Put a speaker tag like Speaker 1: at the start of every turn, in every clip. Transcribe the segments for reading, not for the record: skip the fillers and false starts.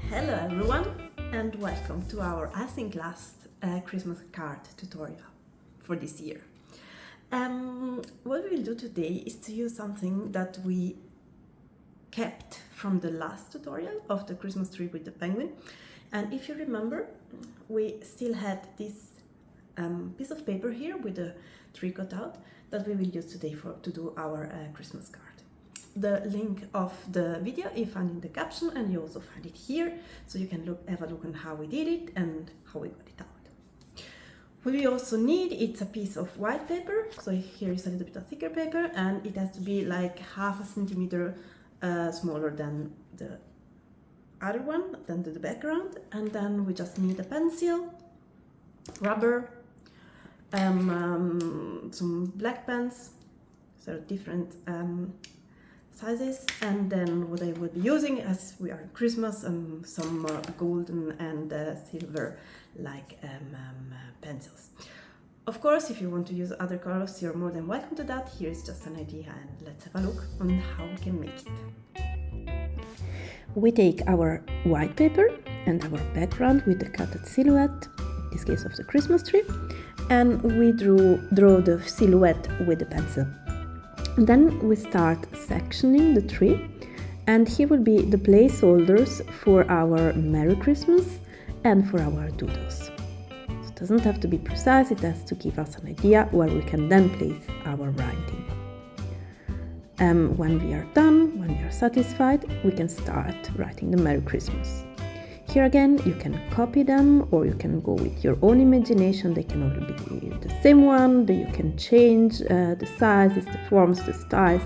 Speaker 1: Hello everyone and welcome to our, I think, last Christmas card tutorial for this year. What we will do today is to use something that we kept from the last tutorial of the Christmas tree with the penguin. And if you remember, we still had this piece of paper here with a tree cut out that we will use today to do our Christmas card. The link of the video you find in the caption, and you also find it here, so you can have a look on how we did it and how we got it out. What we also need, it's a piece of white paper, so here is a little bit of thicker paper, and it has to be like half a centimeter smaller than the other one, than the background. And then we just need a pencil, rubber, some black pens, so different sizes, and then what I will be using, as we are in Christmas, some golden and silver like pencils. Of course, if you want to use other colors, you're more than welcome to that. Here is just an idea, and let's have a look on how we can make it. We take our white paper and our background with the cutted silhouette, in this case of the Christmas tree, and we draw the silhouette with the pencil. Then we start sectioning the tree, and here will be the placeholders for our Merry Christmas and for our doodles. So it doesn't have to be precise, it has to give us an idea where we can then place our writing. When we are done, when we are satisfied, we can start writing the Merry Christmas. Here again, you can copy them or you can go with your own imagination. They can all be the same one, but you can change the sizes, the forms, the styles.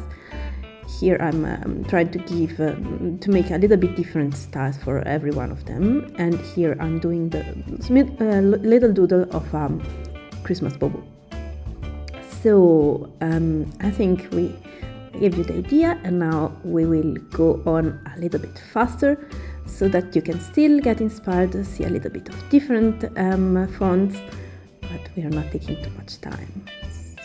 Speaker 1: Here I'm trying to make a little bit different styles for every one of them. And here I'm doing the little doodle of Christmas bubble. So I think we gave you the idea, and now we will go on a little bit faster, so that you can still get inspired to see a little bit of different fonts, but we are not taking too much time.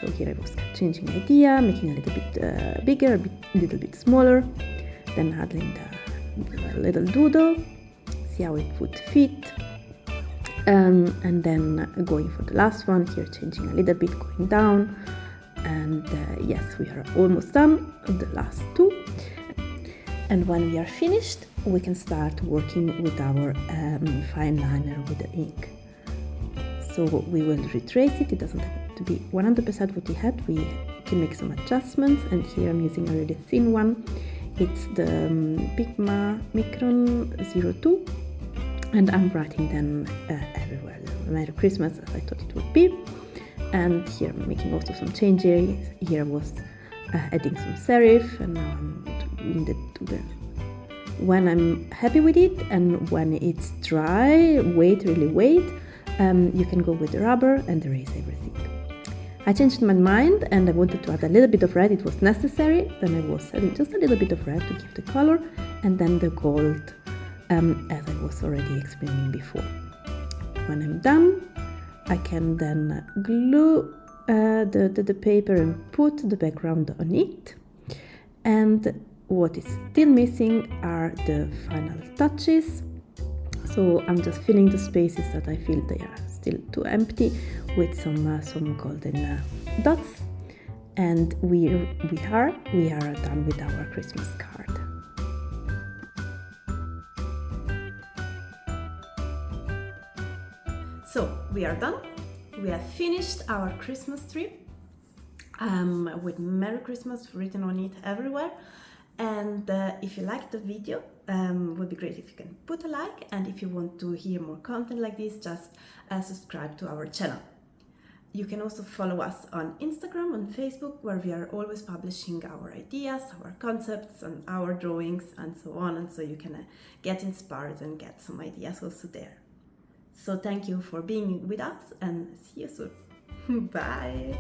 Speaker 1: So here I was changing the idea, making a little bit bigger, a little bit smaller, then adding the little doodle, see how it would fit, and then going for the last one, here changing a little bit, going down, and yes, we are almost done, the last two. And when we are finished, we can start working with our fine liner with the ink. So we will retrace it. It doesn't have to be 100% what we had. We can make some adjustments, and here I'm using a really thin one. It's the PIGMA Micron 02, and I'm writing them everywhere. Merry Christmas, as I thought it would be. And here I'm making also some changes. Here I was adding some serif, and now I'm doing the when I'm happy with it, and when it's dry, really wait, you can go with the rubber and erase everything. I changed my mind and I wanted to add a little bit of red. It was necessary. Then I was adding just a little bit of red to give the color, and then the gold, as I was already explaining before. When I'm done, I can then glue the paper and put the background on it. And what is still missing are the final touches. So I'm just filling the spaces that I feel they are still too empty with some golden dots. And we are done with our Christmas card. So we are done. We have finished our Christmas tree with Merry Christmas written on it everywhere. And if you liked the video, it would be great if you can put a like, and if you want to hear more content like this, just subscribe to our channel. You can also follow us on Instagram and Facebook, where we are always publishing our ideas, our concepts, and our drawings, and so on, and so you can get inspired and get some ideas also there. So thank you for being with us, and see you soon. Bye!